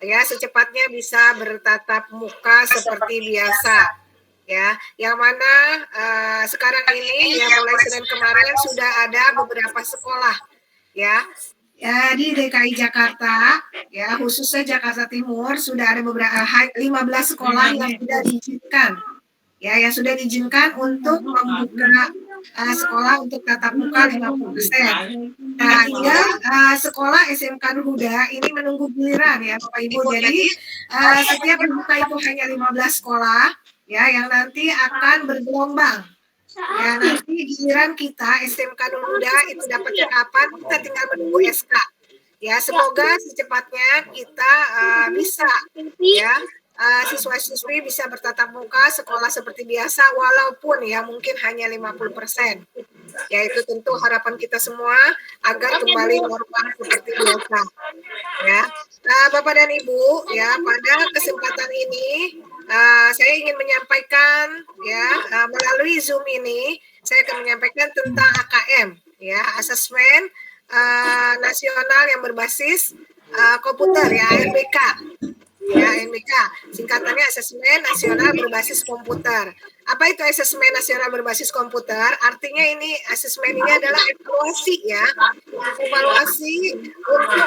ya secepatnya bisa bertatap muka seperti biasa. Ya, yang mana sekarang ini ya mulai Senin kemarin sudah ada beberapa sekolah ya di DKI Jakarta, ya khususnya Jakarta Timur sudah ada beberapa 15 sekolah yang sudah diizinkan, ya yang sudah diizinkan untuk membuka sekolah untuk tatap muka 50%. Nah, tinggal sekolah SMK Nur Huda ini menunggu giliran ya Bapak Ibu. Jadi setiap dibuka itu hanya 15 sekolah ya yang nanti akan bergelombang. Ya, nanti giliran kita SMK Nur Huda itu dapatnya kapan, kita tinggal menunggu SK. Ya, semoga secepatnya kita bisa ya siswa-siswi bisa bertatap muka sekolah seperti biasa walaupun ya mungkin hanya 50%. Ya, itu tentu harapan kita semua agar kembali normal seperti biasa. Ya. Nah, Bapak dan Ibu, ya pada kesempatan ini saya ingin menyampaikan ya melalui Zoom ini saya akan menyampaikan tentang AKM ya asesmen nasional yang berbasis komputer ya ANBK ya ANBK singkatannya asesmen nasional berbasis komputer. Apa itu asesmen nasional berbasis komputer? Artinya ini asesmen ini adalah evaluasi ya evaluasi untuk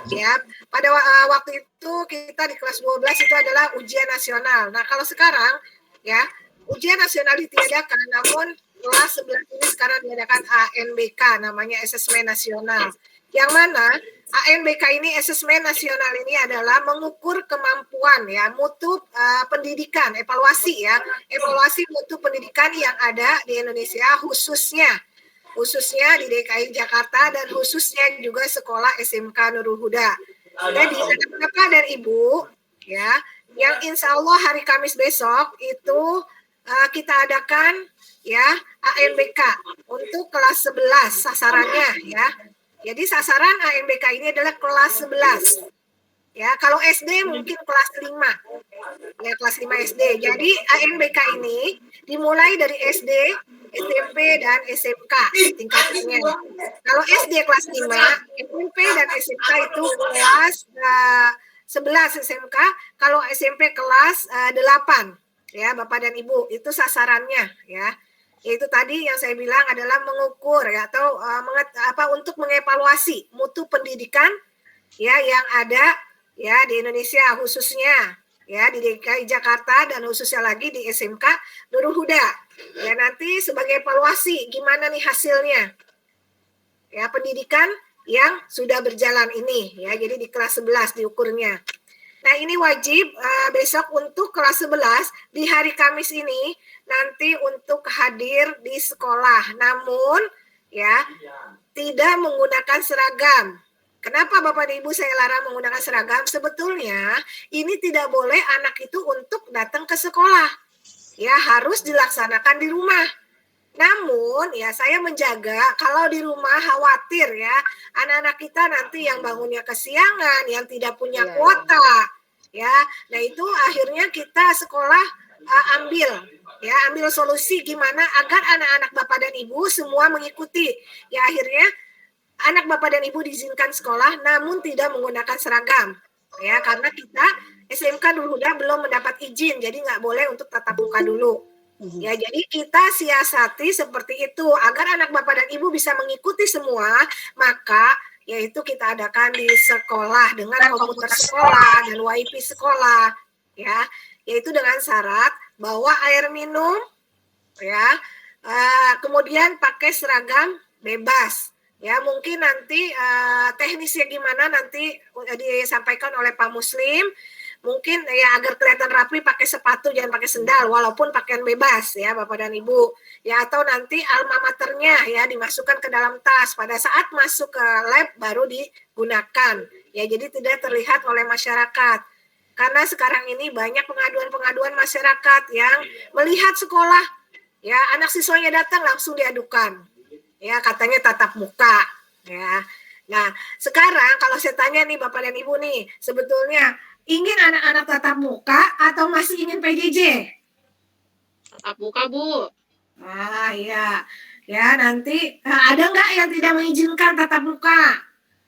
ya pada waktu itu kita di kelas 12 itu adalah ujian nasional. Nah kalau sekarang ya ujian nasional ditiadakan, namun kelas 11 ini sekarang diadakan ANBK namanya asesmen nasional. Yang mana ANBK ini asesmen nasional ini adalah mengukur kemampuan ya mutu pendidikan, evaluasi ya evaluasi mutu pendidikan yang ada di Indonesia khususnya di DKI Jakarta dan khususnya juga sekolah SMK Nurul Huda. Jadi Bapak dan Ibu ya, yang insya Allah hari Kamis besok itu kita adakan ya ANBK untuk kelas 11 sasarannya ya. Jadi sasaran ANBK ini adalah kelas 11. Ya, kalau SD mungkin kelas 5. Ya, kelas 5 SD. Jadi ANBK ini dimulai dari SD, SMP dan SMK tingkatannya. Kalau SD kelas 5, SMP dan SMK itu kelas 11 SMK, kalau SMP kelas 8 ya Bapak dan Ibu, itu sasarannya ya. Yaitu tadi yang saya bilang adalah mengukur ya atau untuk mengevaluasi mutu pendidikan ya yang ada ya di Indonesia khususnya ya di DKI Jakarta dan khususnya lagi di SMK Nurul Huda. Ya nanti sebagai evaluasi gimana nih hasilnya. Ya pendidikan yang sudah berjalan ini ya. Jadi di kelas 11 diukurnya. Nah, ini wajib besok untuk kelas 11 di hari Kamis ini nanti untuk hadir di sekolah. Namun ya tidak menggunakan seragam. Kenapa Bapak dan Ibu saya larang menggunakan seragam? Sebetulnya ini tidak boleh anak itu untuk datang ke sekolah. Ya, harus dilaksanakan di rumah. Namun ya saya menjaga kalau di rumah khawatir ya anak-anak kita nanti yang bangunnya kesiangan, yang tidak punya kuota. Ya, nah itu akhirnya kita sekolah ambil solusi gimana agar anak-anak Bapak dan Ibu semua mengikuti. Ya akhirnya anak Bapak dan Ibu diizinkan sekolah namun tidak menggunakan seragam. Ya, karena kita SMK Nurul Huda belum mendapat izin, jadi nggak boleh untuk tatap muka dulu. Ya, jadi kita siasati seperti itu agar anak Bapak dan Ibu bisa mengikuti semua, maka yaitu kita adakan di sekolah dengan komputer sekolah dan WiFi sekolah, ya, yaitu dengan syarat bawa air minum, ya, kemudian pakai seragam bebas. Ya mungkin nanti teknisnya gimana nanti disampaikan oleh Pak Muslim. Mungkin ya agar kelihatan rapi pakai sepatu jangan pakai sendal walaupun pakaian bebas ya Bapak dan Ibu. Ya atau nanti alma maternya ya dimasukkan ke dalam tas pada saat masuk ke lab baru digunakan. Ya jadi tidak terlihat oleh masyarakat. Karena sekarang ini banyak pengaduan-pengaduan masyarakat yang melihat sekolah ya anak siswanya datang langsung diadukan. Ya katanya tatap muka ya. Nah sekarang kalau saya tanya nih Bapak dan Ibu nih sebetulnya ingin anak-anak tatap muka atau masih ingin PJJ? Tatap muka Bu. Iya ya nanti ada nggak yang tidak mengizinkan tatap muka?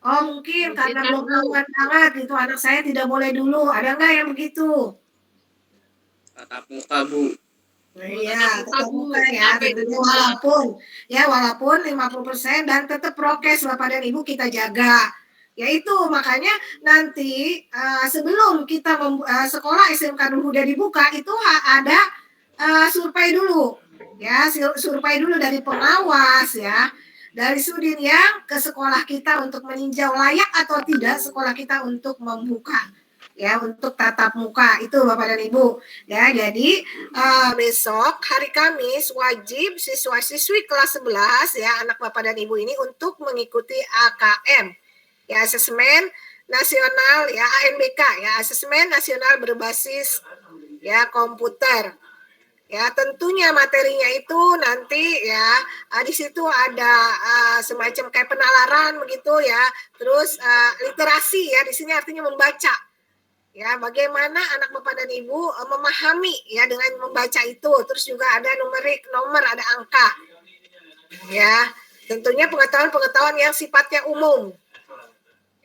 Oh mungkin Mungkin karena kan belum Bu, aman banget gitu, anak saya tidak boleh dulu, ada nggak yang begitu? tatap muka Bu. mau Iya, tatap muka tetap Bu, muka ya, sampai di tentunya rumah. walaupun 50% dan tetap prokes Bapak dan Ibu kita jaga. Ya itu makanya nanti sebelum kita sekolah SMK dulu udah dibuka itu ada survei dulu. Ya, survei dulu dari pengawas ya. Dari Sudin yang ke sekolah kita untuk meninjau layak atau tidak sekolah kita untuk membuka ya untuk tatap muka itu Bapak dan Ibu ya. Jadi besok hari Kamis wajib siswa-siswi kelas 11 ya anak Bapak dan Ibu ini untuk mengikuti AKM ya asesmen nasional ya ANBK ya asesmen nasional berbasis ya komputer. Ya, tentunya materinya itu nanti ya di situ ada semacam kayak penalaran begitu ya. Terus literasi ya di sini artinya membaca. Ya, bagaimana anak Bapak dan Ibu memahami ya dengan membaca itu. Terus juga ada nomor, ada angka. Ya, tentunya pengetahuan-pengetahuan yang sifatnya umum.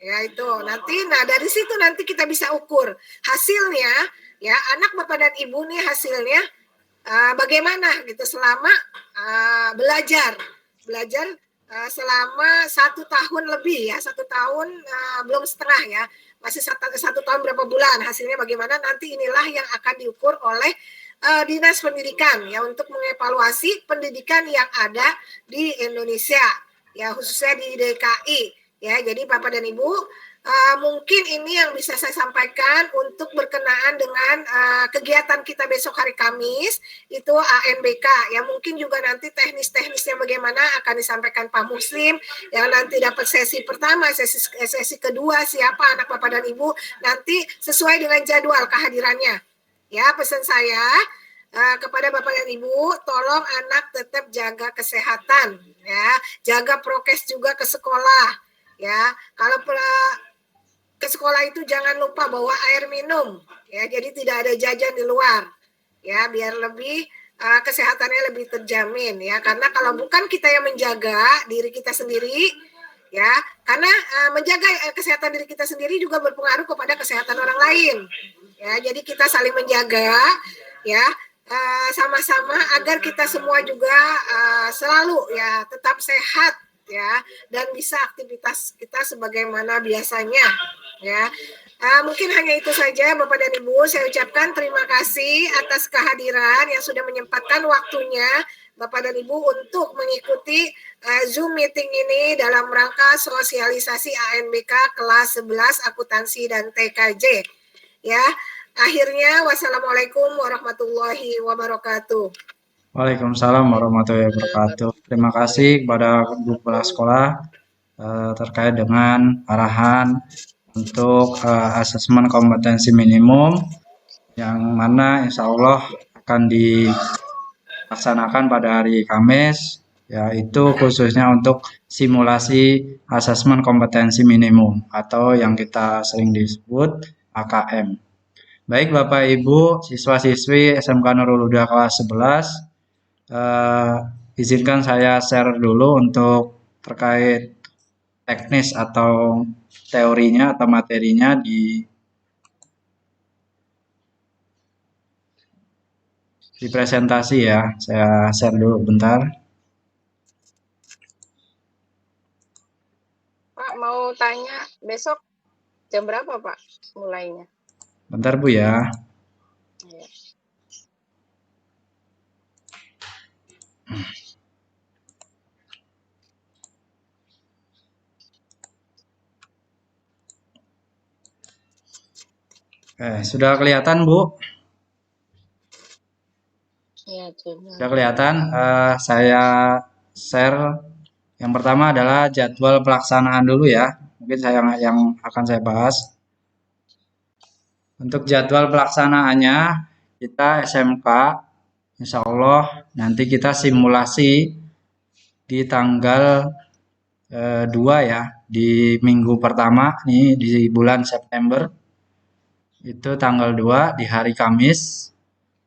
Ya, itu. Nah dari situ nanti kita bisa ukur hasilnya ya anak Bapak dan Ibu nih hasilnya bagaimana gitu selama belajar selama 1 tahun lebih ya 1 tahun belum setengah ya masih satu tahun berapa bulan hasilnya bagaimana nanti inilah yang akan diukur oleh Dinas Pendidikan ya untuk mengevaluasi pendidikan yang ada di Indonesia ya khususnya di DKI ya jadi Bapak dan Ibu mungkin ini yang bisa saya sampaikan untuk berkenaan dengan kegiatan kita besok hari Kamis itu ANBK ya mungkin juga nanti teknis-teknisnya bagaimana akan disampaikan Pak Muslim yang nanti dapat sesi pertama sesi kedua siapa anak Bapak dan Ibu nanti sesuai dengan jadwal kehadirannya ya pesan saya kepada Bapak dan Ibu tolong anak tetap jaga kesehatan ya jaga prokes juga ke sekolah ya kalau ke sekolah itu jangan lupa bawa air minum ya jadi tidak ada jajan di luar ya biar lebih kesehatannya lebih terjamin ya karena kalau bukan kita yang menjaga diri kita sendiri ya karena menjaga kesehatan diri kita sendiri juga berpengaruh kepada kesehatan orang lain ya jadi kita saling menjaga ya sama-sama agar kita semua juga selalu ya tetap sehat ya dan bisa aktivitas kita sebagaimana biasanya ya mungkin hanya itu saja Bapak dan Ibu saya ucapkan terima kasih atas kehadiran yang sudah menyempatkan waktunya Bapak dan Ibu untuk mengikuti Zoom meeting ini dalam rangka sosialisasi ANBK kelas 11 akuntansi dan TKJ ya akhirnya wassalamualaikum warahmatullahi wabarakatuh. Waalaikumsalam warahmatullahi wabarakatuh. Terima kasih kepada Guru Kepala Sekolah terkait dengan arahan untuk asesmen kompetensi minimum yang mana insya Allah akan dilaksanakan pada hari Kamis, yaitu khususnya untuk simulasi asesmen kompetensi minimum atau yang kita sering disebut AKM. Baik Bapak Ibu, siswa-siswi SMK Nurul Huda kelas 11, izinkan saya share dulu untuk terkait teknis atau teorinya atau materinya di presentasi ya. Saya share dulu bentar. Pak mau tanya besok jam berapa Pak mulainya? Bentar Bu ya. Ya. Sudah kelihatan Bu? Ya, Sudah kelihatan. Saya share. Yang pertama adalah jadwal pelaksanaan dulu ya. Mungkin yang akan saya bahas. Untuk jadwal pelaksanaannya, kita SMK, insya Allah nanti kita simulasi di tanggal 2 ya, di minggu pertama nih di bulan September. Itu tanggal 2 di hari Kamis.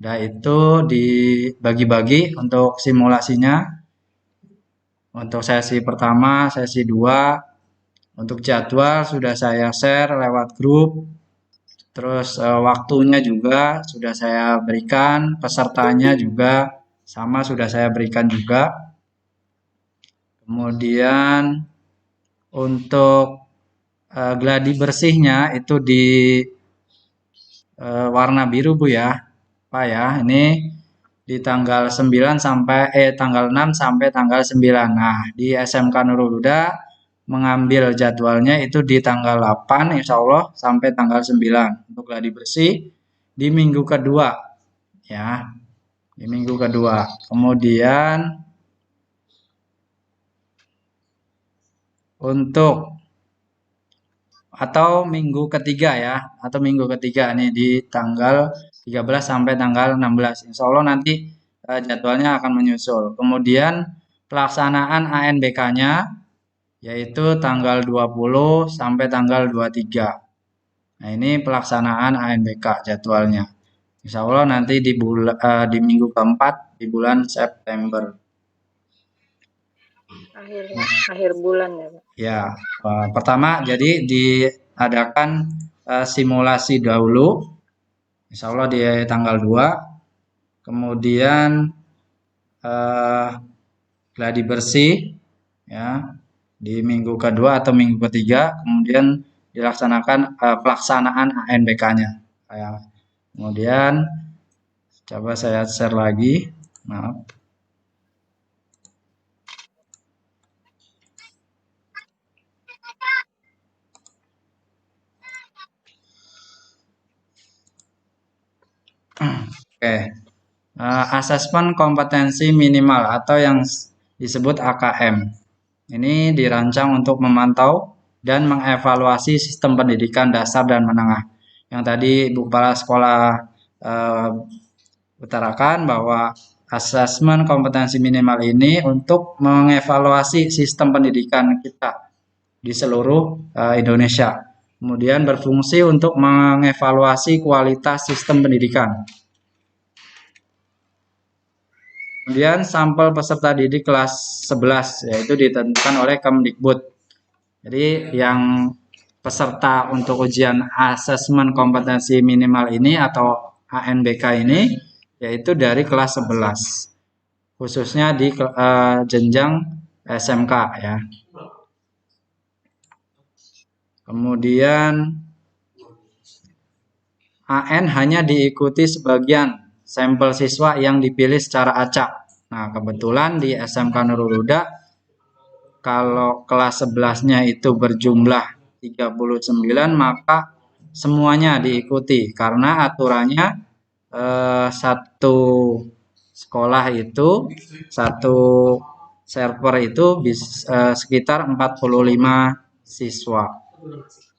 Nah itu dibagi-bagi untuk simulasinya. Untuk sesi pertama, sesi 2 Untuk jadwal sudah saya share lewat grup, terus waktunya juga sudah saya berikan, pesertanya juga sama sudah saya berikan juga. Kemudian untuk gladi bersihnya itu di warna biru Bu ya, Pak ya. Ini di tanggal 9 sampai tanggal 6 sampai tanggal 9. Nah, di SMK Nurul Huda mengambil jadwalnya itu di tanggal 8 insya Allah sampai tanggal 9 untuk gladi bersih di minggu kedua ya, di minggu kedua. Kemudian untuk atau minggu ketiga ya, atau minggu ketiga nih di tanggal 13 sampai tanggal 16. Insya Allah nanti jadwalnya akan menyusul. Kemudian pelaksanaan ANBK-nya yaitu tanggal 20 sampai tanggal 23. Nah, ini pelaksanaan ANBK jadwalnya. Insya Allah nanti di minggu keempat di bulan September. Akhir bulan ya Pak. Ya, pertama jadi diadakan simulasi dahulu, insya Allah di tanggal 2, kemudian gladi bersih ya di minggu kedua atau minggu ketiga, kemudian dilaksanakan pelaksanaan ANBK-nya. Kemudian coba saya share lagi, maaf. Oke, asesmen kompetensi minimal atau yang disebut AKM. Ini dirancang untuk memantau dan mengevaluasi sistem pendidikan dasar dan menengah. Yang tadi Ibu Kepala Sekolah utarakan bahwa asesmen kompetensi minimal ini untuk mengevaluasi sistem pendidikan kita di seluruh Indonesia. Kemudian berfungsi untuk mengevaluasi kualitas sistem pendidikan. Kemudian sampel peserta didik kelas 11 yaitu ditentukan oleh Kemdikbud. Jadi yang peserta untuk ujian asesmen kompetensi minimal ini atau ANBK ini yaitu dari kelas 11. Khususnya di jenjang SMK ya. Kemudian AN hanya diikuti sebagian sampel siswa yang dipilih secara acak. Nah, kebetulan di SMK Nurul Huda kalau kelas 11-nya itu berjumlah 39, maka semuanya diikuti karena aturannya satu sekolah itu, satu server itu sekitar 45 siswa.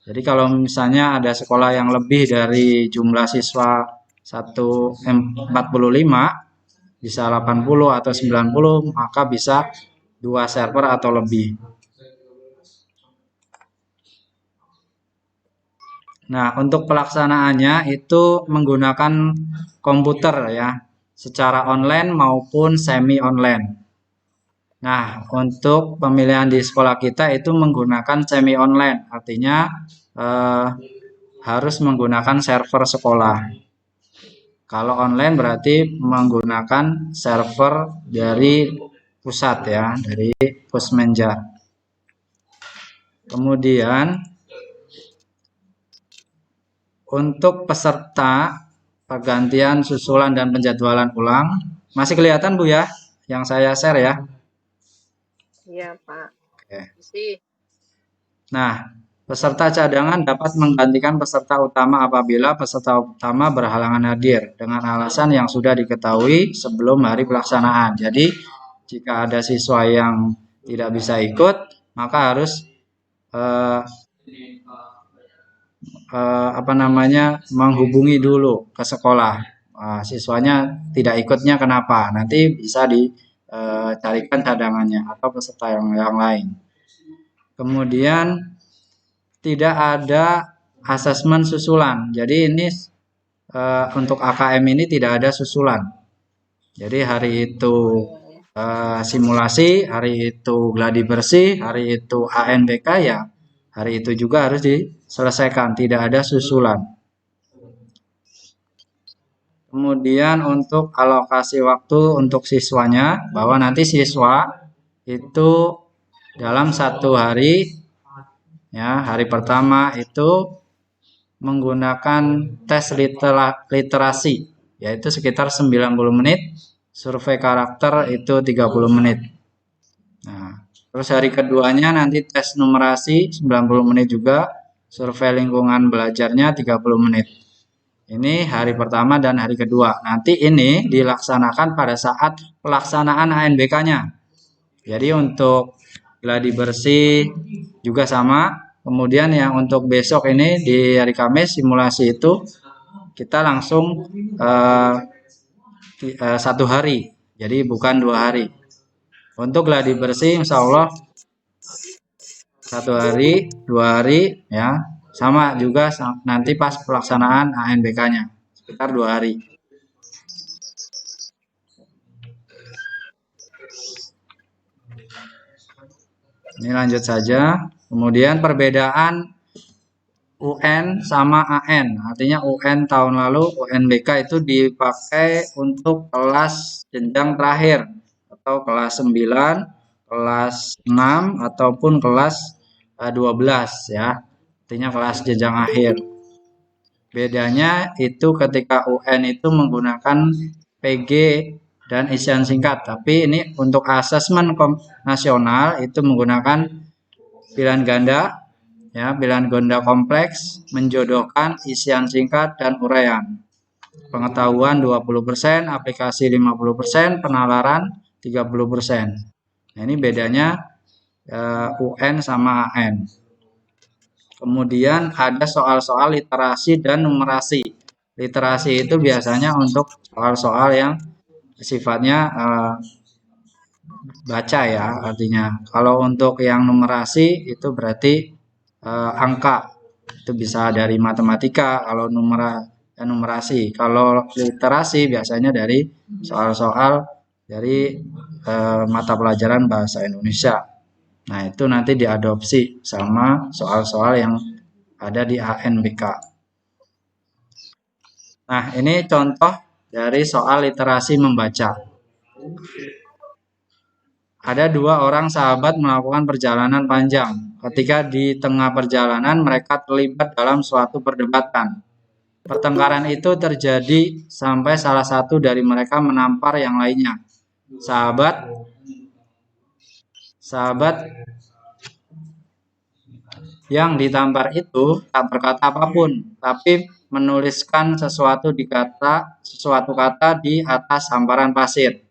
Jadi kalau misalnya ada sekolah yang lebih dari jumlah siswa 45, bisa 80 atau 90, maka bisa 2 server atau lebih. Nah, untuk pelaksanaannya itu menggunakan komputer ya, secara online maupun semi online. Nah, untuk pemilihan di sekolah kita itu menggunakan semi online, artinya harus menggunakan server sekolah. Kalau online berarti menggunakan server dari pusat ya, dari Pusmenja. Kemudian untuk peserta pergantian susulan dan penjadwalan ulang, masih kelihatan Bu ya yang saya share ya? Iya Pak. Oke. Nah, peserta cadangan dapat menggantikan peserta utama apabila peserta utama berhalangan hadir dengan alasan yang sudah diketahui sebelum hari pelaksanaan. Jadi, jika ada siswa yang tidak bisa ikut, maka harus menghubungi dulu ke sekolah. Siswanya tidak ikutnya kenapa? Nanti bisa dicarikan cadangannya atau peserta yang lain. Kemudian tidak ada asesmen susulan. Jadi ini untuk AKM ini tidak ada susulan. Jadi hari itu simulasi, hari itu gladi bersih, hari itu ANBK ya hari itu juga harus diselesaikan, tidak ada susulan. Kemudian untuk alokasi waktu untuk siswanya, bahwa nanti siswa itu dalam satu hari, ya, hari pertama itu menggunakan tes literasi, yaitu sekitar 90 menit, survei karakter itu 30 menit. Nah, terus hari keduanya nanti tes numerasi 90 menit juga, survei lingkungan belajarnya 30 menit. Ini hari pertama dan hari kedua. Nanti ini dilaksanakan pada saat pelaksanaan ANBK-nya. Jadi untuk gladi bersih juga sama. Kemudian yang untuk besok ini di hari Kamis simulasi itu kita langsung 1 hari. Jadi bukan 2 hari. Untuk gladi bersih insya Allah 1 hari, 2 hari, ya. Sama juga nanti pas pelaksanaan ANBK-nya, sekitar 2 hari. Ini lanjut saja. Kemudian perbedaan UN sama AN. Artinya UN tahun lalu, UNBK itu dipakai untuk kelas jenjang terakhir. Atau kelas 9, kelas 6, ataupun kelas 12 ya. Artinya kelas jenjang akhir. Bedanya itu ketika UN itu menggunakan PG dan isian singkat, tapi ini untuk asesmen nasional itu menggunakan pilihan ganda, ya, pilihan ganda kompleks, menjodohkan, isian singkat dan uraian. Pengetahuan 20%, aplikasi 50%, penalaran 30%. Nah, ini bedanya UN sama AN. Kemudian ada soal-soal literasi dan numerasi. Literasi itu biasanya untuk soal-soal yang sifatnya baca ya, artinya. Kalau untuk yang numerasi itu berarti angka. Itu bisa dari matematika kalau numerasi. Kalau literasi biasanya dari soal-soal dari mata pelajaran bahasa Indonesia. Nah, itu nanti diadopsi sama soal-soal yang ada di ANBK. Nah, ini contoh dari soal literasi membaca. Ada 2 orang sahabat melakukan perjalanan panjang. Ketika di tengah perjalanan, mereka terlibat dalam suatu perdebatan. Pertengkaran itu terjadi sampai salah satu dari mereka menampar yang lainnya. Sahabat yang ditampar itu tak berkata apapun, tapi menuliskan sesuatu kata di atas hamparan pasir.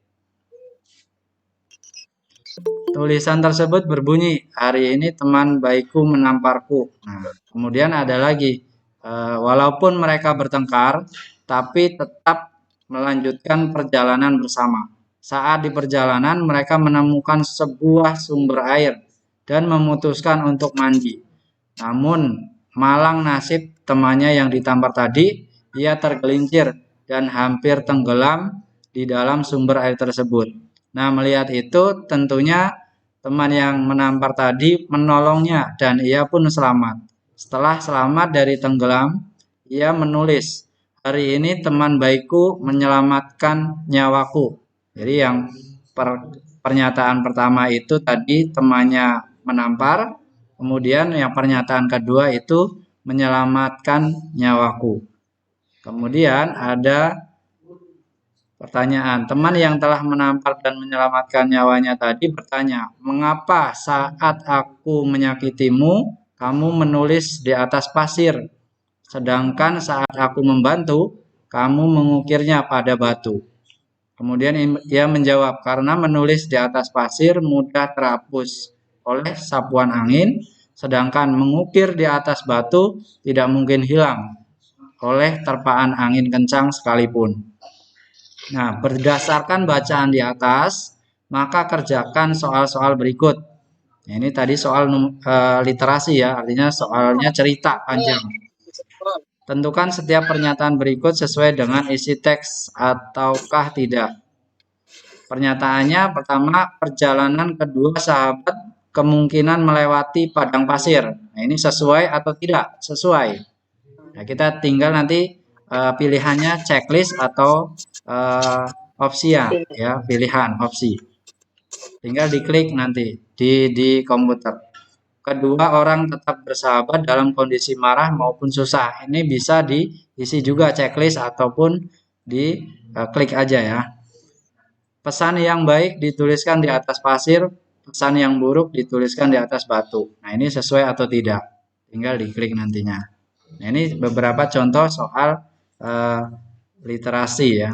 Tulisan tersebut berbunyi, "Hari ini teman baikku menamparku." Nah, kemudian ada lagi, walaupun mereka bertengkar, tapi tetap melanjutkan perjalanan bersama. Saat di perjalanan, mereka menemukan sebuah sumber air dan memutuskan untuk mandi. Namun, malang nasib temannya yang ditampar tadi, ia tergelincir dan hampir tenggelam di dalam sumber air tersebut. Nah, melihat itu tentunya teman yang menampar tadi menolongnya dan ia pun selamat. Setelah selamat dari tenggelam, ia menulis, "Hari ini teman baikku menyelamatkan nyawaku." Jadi yang pernyataan pertama itu tadi temannya menampar, kemudian yang pernyataan kedua itu menyelamatkan nyawaku. Kemudian ada pertanyaan, teman yang telah menampar dan menyelamatkan nyawanya tadi bertanya, "Mengapa saat aku menyakitimu, kamu menulis di atas pasir, sedangkan saat aku membantu, kamu mengukirnya pada batu?" Kemudian ia menjawab, "Karena menulis di atas pasir mudah terhapus oleh sapuan angin, sedangkan mengukir di atas batu tidak mungkin hilang oleh terpaan angin kencang sekalipun." Nah, berdasarkan bacaan di atas, maka kerjakan soal-soal berikut. Nah, ini tadi soal literasi ya, artinya soalnya cerita panjang. Tentukan setiap pernyataan berikut sesuai dengan isi teks ataukah tidak. Pernyataannya pertama, perjalanan kedua sahabat kemungkinan melewati padang pasir. Nah, ini sesuai atau tidak? Sesuai. Nah, kita tinggal nanti pilihannya checklist atau opsi ya, pilihan opsi. Tinggal diklik nanti di komputer. Kedua orang tetap bersahabat dalam kondisi marah maupun susah. Ini bisa diisi juga checklist ataupun di klik aja ya. Pesan yang baik dituliskan di atas pasir, pesan yang buruk dituliskan di atas batu. Nah, ini sesuai atau tidak? Tinggal diklik nantinya. Nah, ini beberapa contoh soal literasi ya.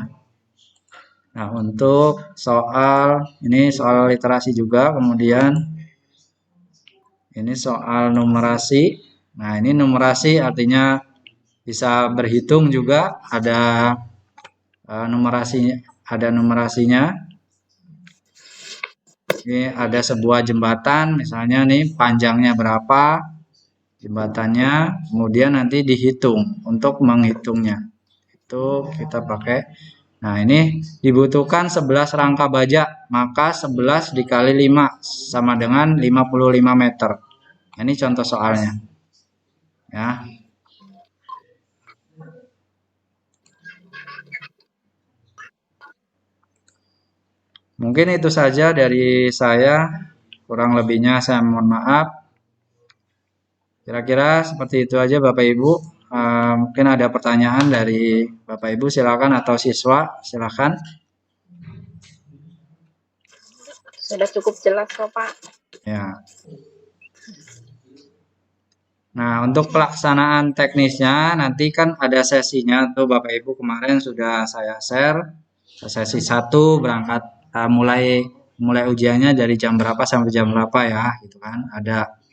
Nah, untuk ini soal literasi juga, kemudian ini soal numerasi. Nah, ini numerasi artinya bisa berhitung juga, ada numerasinya. Ini ada sebuah jembatan, misalnya nih panjangnya berapa jembatannya, kemudian nanti dihitung untuk menghitungnya. Itu kita pakai. Nah, ini dibutuhkan 11 rangka baja, maka 11 dikali 5 sama dengan 55 meter. Ini contoh soalnya. Ya. Mungkin itu saja dari saya. Kurang lebihnya saya mohon maaf. Kira-kira seperti itu aja Bapak Ibu. Mungkin ada pertanyaan dari Bapak Ibu, silakan, atau siswa, silakan. Sudah cukup jelas kok Pak. Ya. Nah, untuk pelaksanaan teknisnya nanti kan ada sesinya tuh Bapak Ibu, kemarin sudah saya share. Sesi 1 berangkat mulai ujiannya dari jam berapa sampai jam berapa ya, gitu kan. Ada.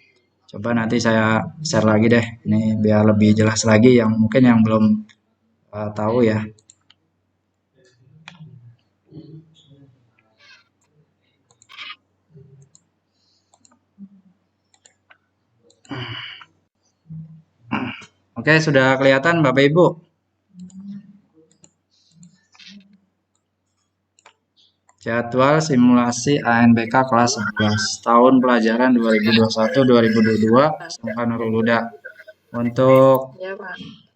Coba nanti saya share lagi deh. Ini biar lebih jelas lagi yang mungkin yang belum tahu ya. Oke, sudah kelihatan Bapak Ibu? Jadwal simulasi ANBK kelas 11 tahun pelajaran 2021-2022 SMK Nurul Huda. Untuk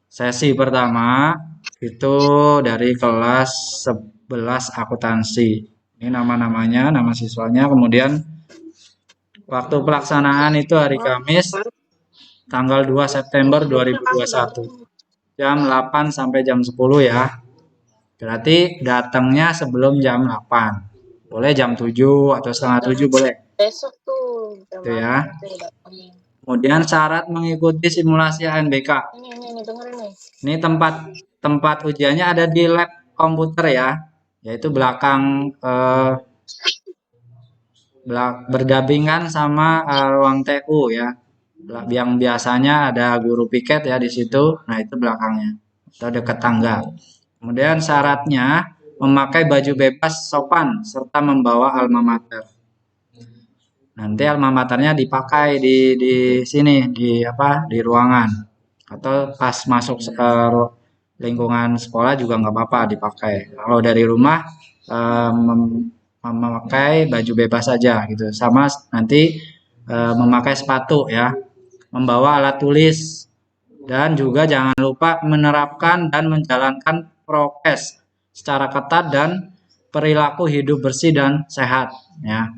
sesi pertama itu dari kelas 11 akuntansi. Ini nama-namanya, nama siswanya. Kemudian waktu pelaksanaan itu hari Kamis tanggal 2 September 2021 jam 8 sampai jam 10 ya. Berarti datangnya sebelum jam 8. Boleh jam 7 atau setengah 7 boleh. Besok tuh. Itu ya. Kemudian syarat mengikuti simulasi ANBK. Ini dengerin nih. Ini tempat ujiannya ada di lab komputer ya. Yaitu belakang berdampingan sama ruang TU ya. Yang biasanya ada guru piket ya di situ. Nah, itu belakangnya. Atau dekat tangga. Kemudian syaratnya memakai baju bebas sopan serta membawa alma mater. Nanti alma maternya dipakai di sini di ruangan atau pas masuk lingkungan sekolah juga nggak apa-apa dipakai. Kalau dari rumah memakai baju bebas saja gitu. Sama nanti memakai sepatu ya, membawa alat tulis dan juga jangan lupa menerapkan dan menjalankan prokes secara ketat dan perilaku hidup bersih dan sehat ya.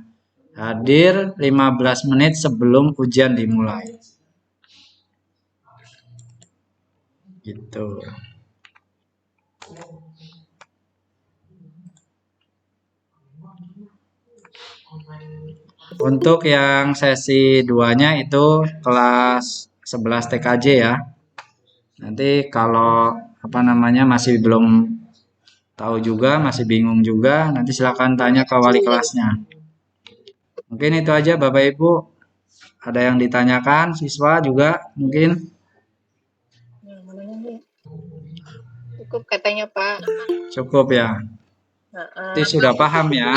Hadir 15 menit sebelum ujian dimulai. Gitu. Untuk yang sesi 2-nya itu kelas 11 TKJ ya. Nanti kalau masih belum tahu juga, masih bingung juga, nanti silakan tanya ke wali kelasnya. Mungkin itu aja Bapak Ibu. Ada yang ditanyakan siswa juga mungkin? Cukup katanya Pak. Cukup ya. Nanti sudah paham ya.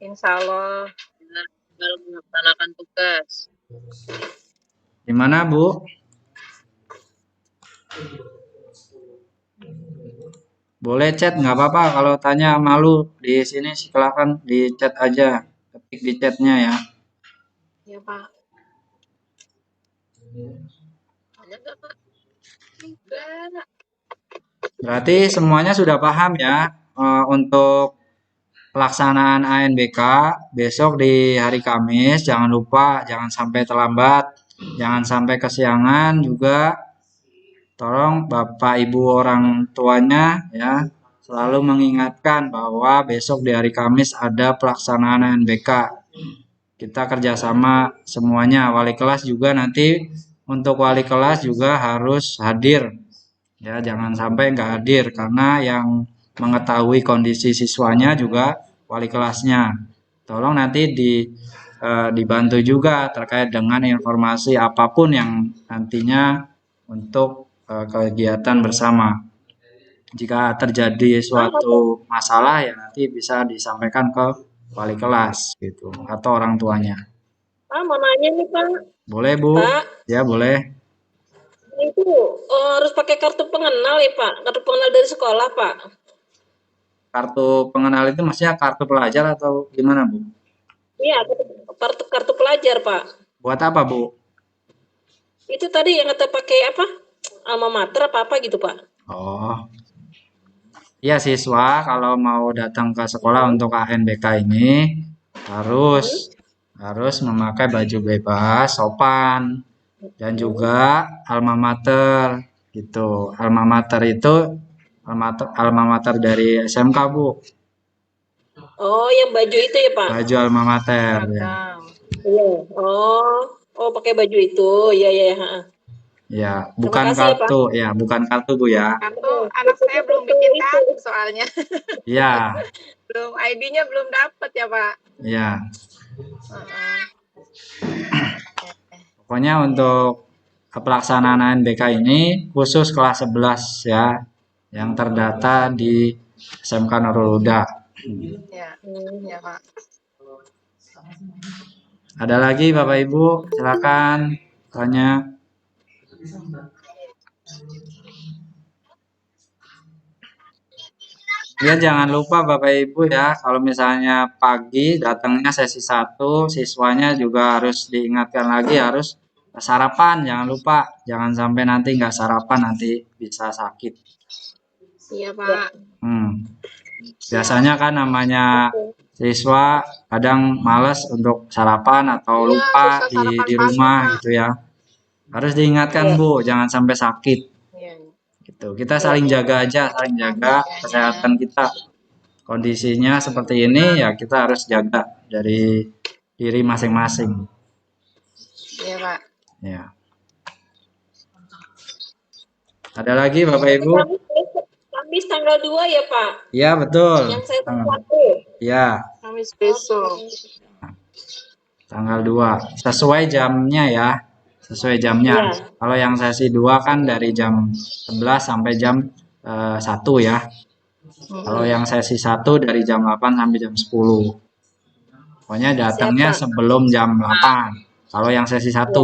Insya Allah. Dalam melaksanakan tugas. Gimana Bu? Boleh chat, nggak apa-apa. Kalau tanya malu di sini silakan di chat aja, ketik di chatnya ya. Ya, Pak. Ada nggak, Pak? Enggak. Berarti semuanya sudah paham ya untuk pelaksanaan ANBK besok di hari Kamis. Jangan lupa, jangan sampai terlambat, jangan sampai kesiangan juga. Tolong Bapak Ibu orang tuanya ya selalu mengingatkan bahwa besok di hari Kamis ada pelaksanaan ANBK. Kita kerjasama semuanya, wali kelas juga nanti untuk wali kelas juga harus hadir. Ya, jangan sampai nggak hadir karena yang mengetahui kondisi siswanya juga wali kelasnya. Tolong nanti dibantu juga terkait dengan informasi apapun yang nantinya untuk kegiatan bersama. Jika terjadi suatu masalah ya nanti bisa disampaikan ke wali kelas gitu atau orang tuanya. Pak, mau nanya nih, Pak. Boleh, Bu? Pak, Ya, boleh. itu harus pakai kartu pengenal ya, Pak? Kartu pengenal dari sekolah, Pak? Kartu pengenal itu maksudnya kartu pelajar atau gimana, Bu? Iya, kartu pelajar, Pak. Buat apa, Bu? Itu tadi yang kata pakai apa? Alma mater apa gitu, Pak? Oh, iya siswa kalau mau datang ke sekolah untuk ANBK ini harus memakai baju bebas, sopan, dan juga alma mater gitu. Alma mater itu alma mater dari SMK, Bu. Oh, yang baju itu ya, Pak? Baju alma mater ya. Iya. Oh, pakai baju itu. Iya, iya, heeh. Ya, bukan kasih ya, Pak. kartu ya, bukan kartu, Bu ya. Kartu anak saya belum bikin kartu soalnya. Iya, Belum ID-nya belum dapat ya, Pak. iya. Heeh. Pokoknya untuk pelaksanaan ANBK ini khusus kelas 11 ya, yang terdata di SMK Nurul Huda. Ya, ya, Pak. Ada lagi Bapak Ibu, silakan tanya. Ya jangan lupa Bapak Ibu ya, kalau misalnya pagi datangnya sesi 1, siswanya juga harus diingatkan lagi harus sarapan, jangan lupa. Jangan sampai nanti nggak sarapan, nanti bisa sakit. Iya, Pak. Biasanya kan namanya siswa kadang males untuk sarapan atau Iya, lupa susah sarapan di pagi, rumah Pak. gitu ya. Harus diingatkan Bu, jangan sampai sakit. Iya. Gitu. Kita saling jaga aja, saling jaga kesehatan kita. Kondisinya seperti ini ya kita harus jaga dari diri masing-masing. Iya, Pak. Ya. Ada lagi Bapak Ibu? Kamis tanggal 2 ya, Pak? Iya, betul. Yang saya tahu. Iya. Kamis besok. Tanggal 2. Sesuai jamnya ya. Sesuai jamnya. Iya. Kalau yang sesi 2 kan dari jam 11 sampai jam 1 ya. Kalau yang sesi 1 dari jam 8 sampai jam 10. Pokoknya datangnya sebelum jam 8. Kalau yang sesi 1.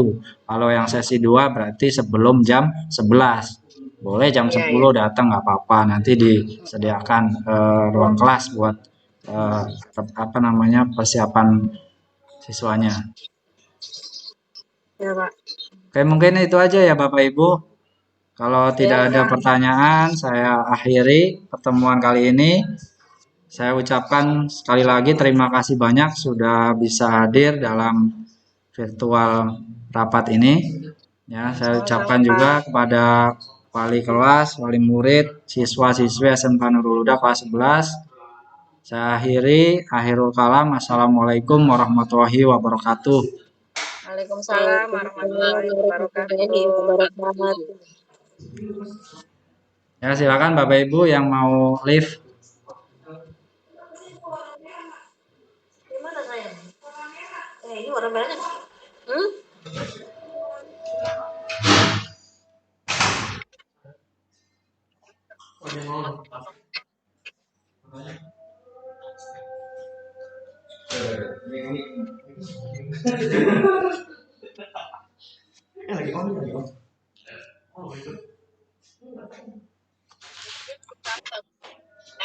Kalau yang sesi 2 berarti sebelum jam 11. Boleh jam 10 datang nggak apa-apa. Nanti disediakan ruang kelas buat persiapan siswanya. Ya, Pak. Oke, mungkin itu aja ya Bapak Ibu. Kalau tidak ada pertanyaan, saya akhiri pertemuan kali ini. Saya ucapkan sekali lagi terima kasih banyak sudah bisa hadir dalam virtual rapat ini. Ya, saya ucapkan juga kepada wali kelas, wali murid, siswa-siswi SMK Nurul Huda kelas 11. Saya akhiri, akhirul kalam. Assalamualaikum warahmatullahi wabarakatuh. Waalaikumsalam warahmatullahi wabarakatuh. Ya, silakan Bapak Ibu yang mau live. Gimana sayang? Ini warna merahnya.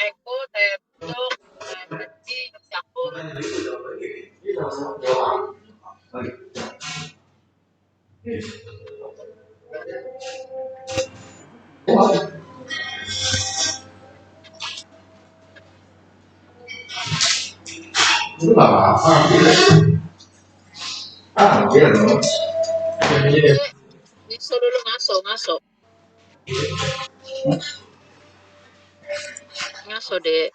Eko, tepuk, kecil, campur. Dek, besok dulu ngaso. Ngaso, Dek.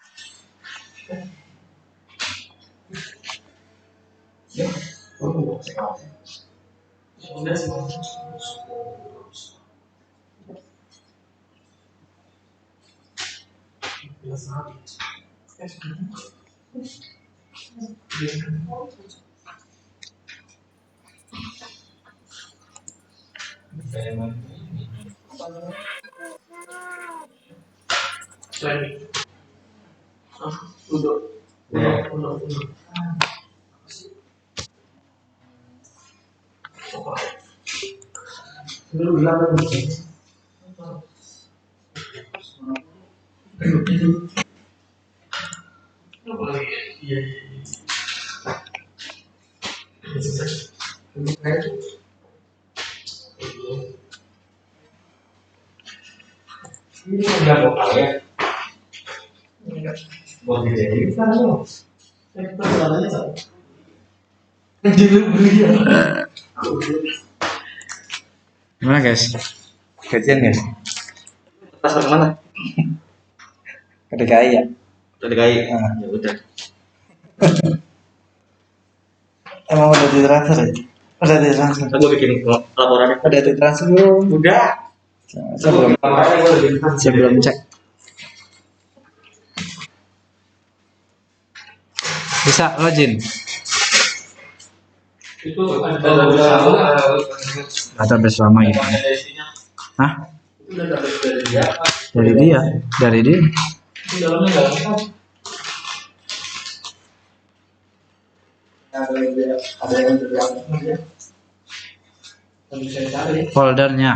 Gimana guys? Gajian guys? Transfer kemana? Ke DKI ya? Ke DKI. Nah. Ya udah. Emang udah ditransfer ya? Udah ditransfer. Gue bikin laporannya. Udah ditransfer belum? Udah. Saya belum cek. Bisa login? Itu ada Database lama ini. Hah? Dari dia. Dari dia. Foldernya.